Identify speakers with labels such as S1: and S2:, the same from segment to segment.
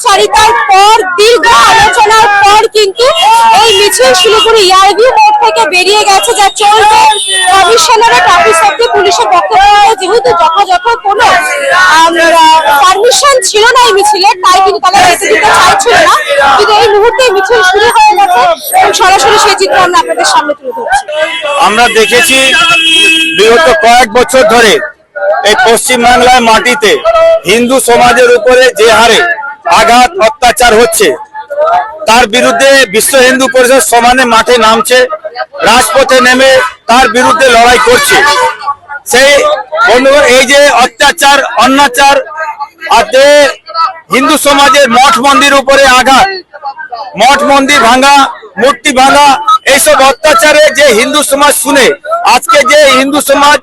S1: আলাপচারিতার পর দীর্ঘ আলোচনার পর কিন্তু এই মিছিল শিলিগুড়ি ইয়ারভিউ মোড় থেকে বেরিয়ে গেছে, যা চলবে কমিশনারেট অফিস অব্দি। পুলিশের বক্তব্য যেহেতু যথাযথ কোনো পারমিশন ছিল না এই মিছিলের, তাই কিন্তু তারা যেতে দিতে চাইছিল না, কিন্তু এই মুহূর্তে মিছিল শুরু হয়ে গেছে এবং সরাসরি সেই চিত্র আমরা আপনাদের সামনে তুলে ধরছি।
S2: আমরা দেখেছি বিগত কয়েক বছর ধরে এই পশ্চিমবাংলার মাটিতে হিন্দু সমাজের উপরে যে হারে আঘাত অত্যাচার হচ্ছে, তার বিরুদ্ধে বিশ্ব হিন্দু পরিষদ সমানে মাঠে নামছে, রাজপথে নেমে তার বিরুদ্ধে লড়াই করছে। সেই বন্ধুগণ, এই যে অত্যাচার অনাচার আর যে হিন্দু সমাজের মঠ মন্দির উপরে আঘাত, মঠ মন্দির ভাঙা, মূর্তি ভাঙা, এইসব অত্যাচারে যে হিন্দু সমাজ শুনে আজকে যে হিন্দু সমাজ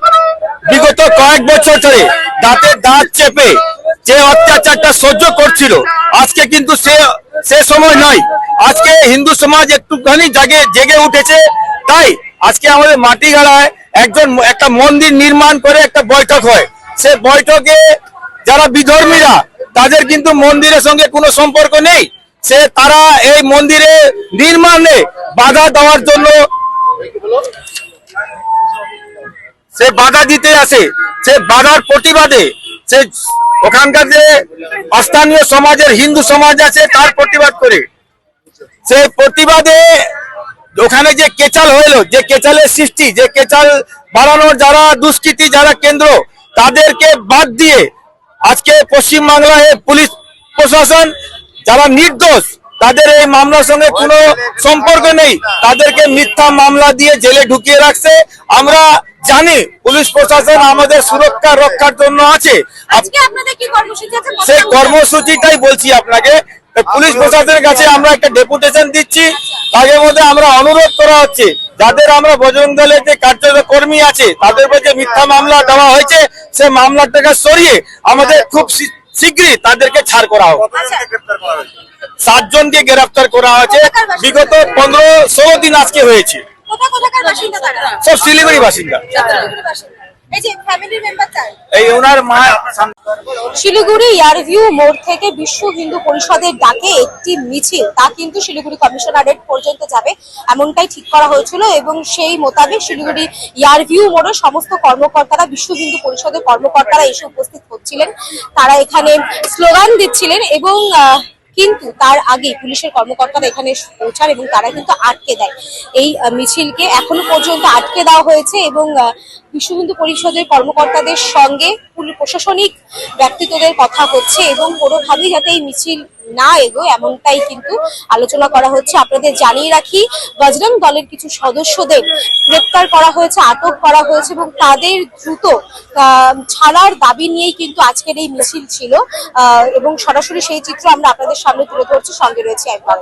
S2: বিগত কয়েক বছর ধরে দাঁতে দাঁত চেপে যে অত্যাচারটা সহ্য করছিল, আজকে কিন্তু সে সময় নয়। আজকে হিন্দু সমাজ একটুখানি জেগে উঠেছে। তাই আজকে আমাদের মাটিগাড়ায় একটা মন্দির নির্মাণ করে একটা বৈঠক হয়। সে বৈঠকে যারা বিধর্মীরা, তাদের কিন্তু মন্দিরের সঙ্গে কোনো সম্পর্ক নেই। তারা এই মন্দিরে নির্মাণে বাধা দেওয়ার জন্য সে বাধা দিতে আসে। সে বাধার প্রতিবাদে সে ওখানকার যে স্থানীয় সমাজের হিন্দু সমাজ আছে তার প্রতিবাদ করে, সেই প্রতিবাদে ওখানে যে কেচাল হইলো, যে কেচালের সৃষ্টি, যে কেচাল বাড়ানোর যারা দুষ্কৃতী, যারা কেন্দ্র, তাদেরকে বাদ দিয়ে আজকে পশ্চিমবাংলায় পুলিশ প্রশাসন যারা নির্দোষ, তাদের এই মামলার সঙ্গে কোনো সম্পর্ক নেই, তাদেরকে মিথ্যা মামলা দিয়ে জেলে ঢুকিয়ে রাখছে। আমরা জানি পুলিশ প্রশাসন আমাদের সুরক্ষা রক্ষার জন্য আছে। সেই কর্মসূচিটাই বলছি আপনাকে। পুলিশ প্রশাসনের কাছে আমরা একটা ডেপুটেশন দিচ্ছি, তাদের মধ্যে আমরা অনুরোধ করা হচ্ছে যাদের আমরা বজরং দলের যে কার্যকর কর্মী আছে তাদের উপর যে মিথ্যা মামলা দেওয়া হয়েছে, সে মামলাটাকে সরিয়ে আমাদের খুব শীঘ্রই তাদেরকে ছাড় করা হোক। 7 জনকে গ্রেফতার করা হয়েছে, বিগত 15-16 দিন আজকে হয়েছে। সব শিলিগুড়ি বাসিন্দা।
S1: শিলিগুড়ি ইয়ারভিউ মোড় থেকে বিশ্ব হিন্দু পরিষদের ডাকে একটি মিছিল, তা কিন্তু শিলিগুড়ি কমিশনারেট পর্যন্ত যাবে এমনটাই ঠিক করা হয়েছিল এবং সেই মোতাবেক শিলিগুড়ি ইয়ারভিউ মোড়ের সমস্ত কর্মকর্তারা, বিশ্ব হিন্দু পরিষদের কর্মকর্তারা এসে উপস্থিত হচ্ছিলেন। তারা এখানে স্লোগান দিচ্ছিলেন এবং কিন্তু তার আগে পুলিশের কর্মকর্তারা এখানে পৌঁছান এবং তারা কিন্তু আটকে দেয় এই মিছিলকে। এখনো পর্যন্ত আটকে দেওয়া হয়েছে এবং বিশ্ব হিন্দু পরিষদের কর্মকর্তাদের সঙ্গে প্রশাসনিক ব্যক্তিত্বদের কথা হচ্ছে এবং কোনোভাবেই যাতে এই মিছিল না এগোয় এমনটাই কিন্তু আলোচনা করা হচ্ছে। আপনাদের জানিয়ে রাখি, বজরং দলের কিছু সদস্যদের গ্রেপ্তার করা হয়েছে, আটক করা হয়েছে এবং তাদের দ্রুত ছাড়ার দাবি নিয়েই কিন্তু আজকের এই মিছিল ছিল এবং সরাসরি সেই চিত্র আমরা আপনাদের সামনে তুলে ধরছি। সঙ্গে রয়েছে একবার।